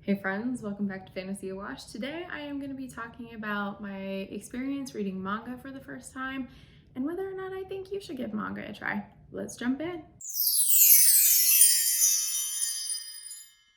Hey friends, welcome back to Fantasy Awash. Today I am going to be talking about my experience reading manga for the first time and whether or not I think you should give manga a try. Let's jump in.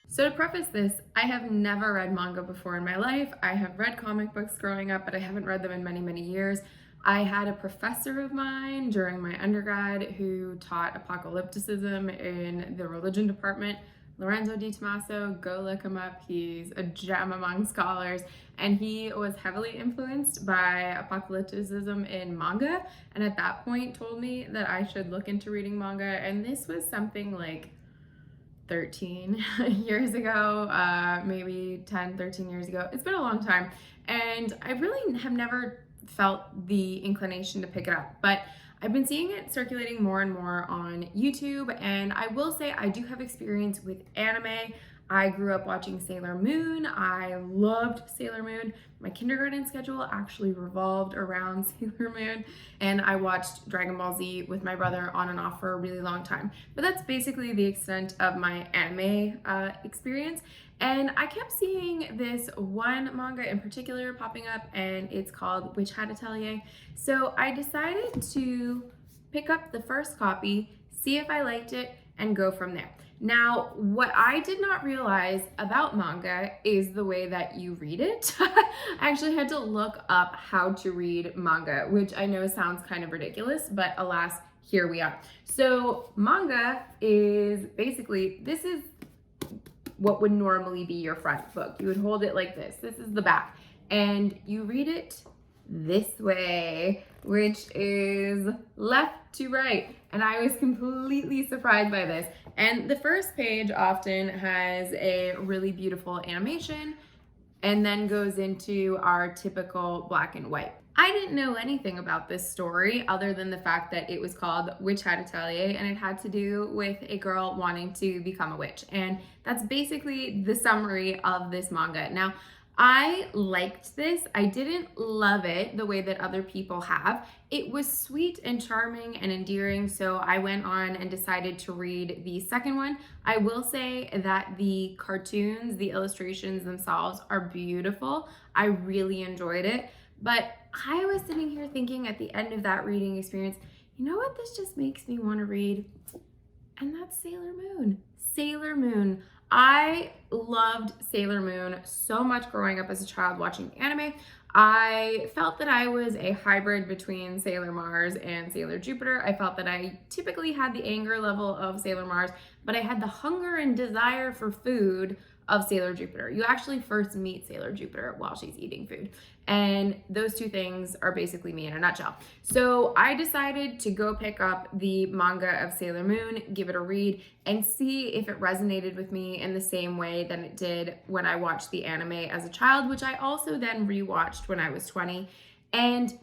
So to preface this, I have never read manga before in my life. I have read comic books growing up, but I haven't read them in many, many years. I had a professor of mine during my undergrad who taught apocalypticism in the religion department. Lorenzo Di Tommaso, go look him up. He's a gem among scholars, and he was heavily influenced by apocalypticism in manga, and at that point told me that I should look into reading manga, and this was something like 13 years ago, maybe 10, 13 years ago. It's been a long time, and I really have never felt the inclination to pick it up, but I've been seeing it circulating more and more on YouTube, and I will say I do have experience with anime. I grew up watching Sailor Moon. I loved Sailor Moon. My kindergarten schedule actually revolved around Sailor Moon, and I watched Dragon Ball Z with my brother on and off for a really long time. But that's basically the extent of my anime experience. And I kept seeing this one manga in particular popping up, and it's called Witch Hat Atelier. So I decided to pick up the first copy, see if I liked it, and go from there. Now, what I did not realize about manga is the way that you read it. I actually had to look up how to read manga, which I know sounds kind of ridiculous, but alas, here we are. So manga is basically, this is what would normally be your front book. You would hold it like this. This is the back. And you read it this way, which is left to right. And I was completely surprised by this. And the first page often has a really beautiful animation and then goes into our typical black and white. I didn't know anything about this story other than the fact that it was called Witch Hat Atelier, and it had to do with a girl wanting to become a witch. And that's basically the summary of this manga. Now, I liked this. I didn't love it the way that other people have. It was sweet and charming and endearing, so I went on and decided to read the second one. I will say that the cartoons, the illustrations themselves are beautiful. I really enjoyed it, but I was sitting here thinking at the end of that reading experience, you know what this just makes me want to read? And that's Sailor Moon. Sailor Moon. I loved Sailor Moon so much growing up as a child watching anime. I felt that I was a hybrid between Sailor Mars and Sailor Jupiter. I felt that I typically had the anger level of Sailor Mars, but I had the hunger and desire for food of Sailor Jupiter. You actually first meet Sailor Jupiter while she's eating food. And those two things are basically me in a nutshell. So I decided to go pick up the manga of Sailor Moon, give it a read, and see if it resonated with me in the same way that it did when I watched the anime as a child, which I also then rewatched when I was 20. And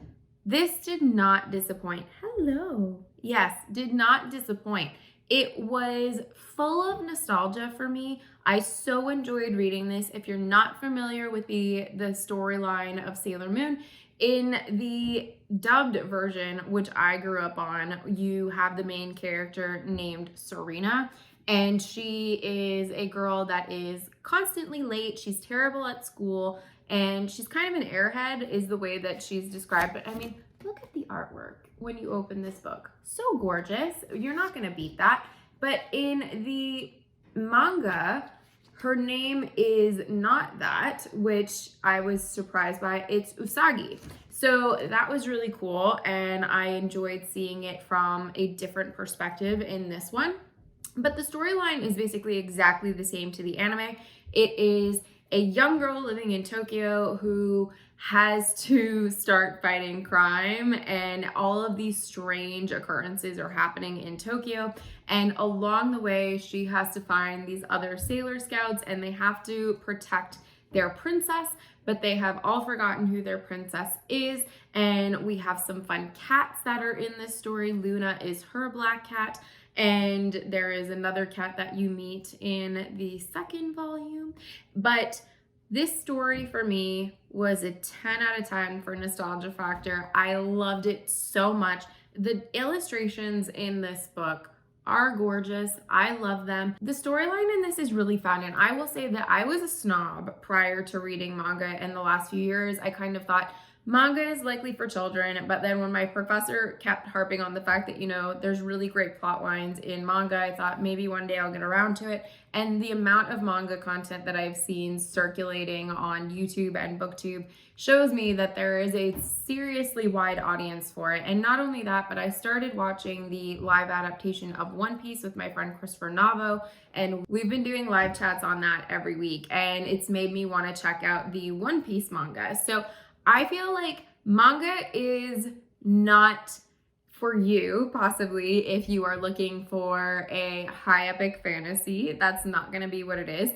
this did not disappoint. Hello. Yes, did not disappoint. It was full of nostalgia for me. I so enjoyed reading this. If you're not familiar with the storyline of Sailor Moon, in the dubbed version, which I grew up on, you have the main character named Serena, and she is a girl that is constantly late. She's terrible at school, and she's kind of an airhead is the way that she's described. But I mean, look at the artwork when you open this book. So gorgeous. You're not going to beat that. But in the manga, her name is not that, which I was surprised by. It's Usagi. So that was really cool, and I enjoyed seeing it from a different perspective in this one. But the storyline is basically exactly the same to the anime. It is a young girl living in Tokyo who has to start fighting crime, and all of these strange occurrences are happening in Tokyo. And along the way, she has to find these other Sailor Scouts, and they have to protect their princess, but they have all forgotten who their princess is. And we have some fun cats that are in this story. Luna is her black cat, and there is another cat that you meet in the second volume. But this story for me was a 10 out of 10 for nostalgia factor. I loved it so much. The illustrations in this book are gorgeous. I love them. The storyline in this is really fun, and I will say that I was a snob prior to reading manga in the last few years. I kind of thought manga is likely for children, but then when my professor kept harping on the fact that, there's really great plot lines in manga, I thought maybe one day I'll get around to it. And the amount of manga content that I've seen circulating on YouTube and BookTube shows me that there is a seriously wide audience for it. And not only that, but I started watching the live adaptation of One Piece with my friend Christopher Navo, and we've been doing live chats on that every week, and it's made me want to check out the One Piece manga. So I feel like manga is not for you, possibly, if you are looking for a high epic fantasy. That's not going to be what it is.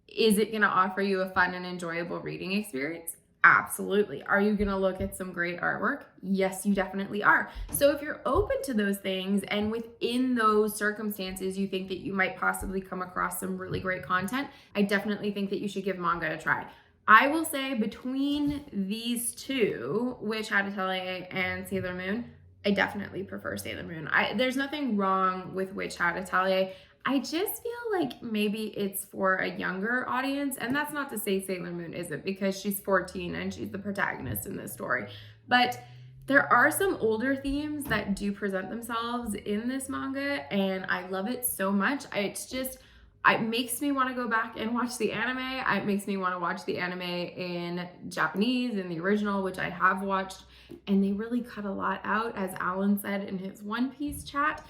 Is it going to offer you a fun and enjoyable reading experience? Absolutely. Are you going to look at some great artwork? Yes, you definitely are. So if you're open to those things and within those circumstances you think that you might possibly come across some really great content, I definitely think that you should give manga a try. I will say between these two, Witch Hat Atelier and Sailor Moon, I definitely prefer Sailor Moon. There's nothing wrong with Witch Hat Atelier. I just feel like maybe it's for a younger audience, and that's not to say Sailor Moon isn't, because she's 14 and she's the protagonist in this story. But there are some older themes that do present themselves in this manga, and I love it so much. It makes me want to go back and watch the anime. It makes me want to watch the anime in Japanese, in the original, which I have watched. And they really cut a lot out, as Alan said in his One Piece chat.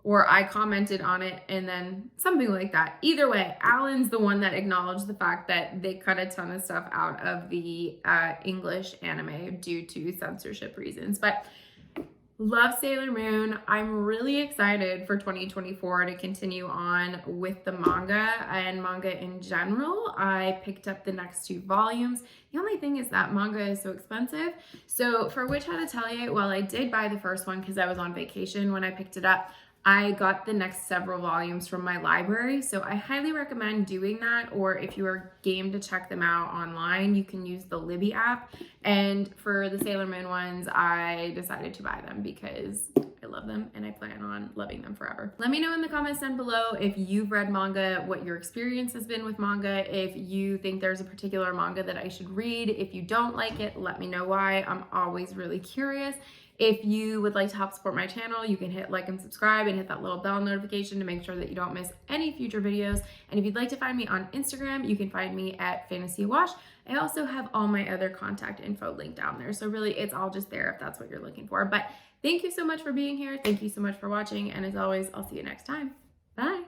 Or I commented on it and then something like that. Either way, Alan's the one that acknowledged the fact that they cut a ton of stuff out of the English anime due to censorship reasons. But love Sailor Moon. I'm really excited for 2024 to continue on with the manga and manga in general. I picked up the next 2 volumes. The only thing is that manga is so expensive. So for Witch Hat Atelier, while I did buy the first one because I was on vacation when I picked it up, I got the next several volumes from my library. So I highly recommend doing that. Or if you are game to check them out online, you can use the Libby app. And for the Sailor Moon ones, I decided to buy them because I love them and I plan on loving them forever. Let me know in the comments down below if you've read manga, what your experience has been with manga, if you think there's a particular manga that I should read. If you don't like it, let me know why. I'm always really curious. If you would like to help support my channel, you can hit like and subscribe and hit that little bell notification to make sure that you don't miss any future videos. And if you'd like to find me on Instagram, you can find me at Fantasy Wash. I also have all my other contact info linked down there. So really, it's all just there if that's what you're looking for. But thank you so much for being here. Thank you so much for watching. And as always, I'll see you next time. Bye.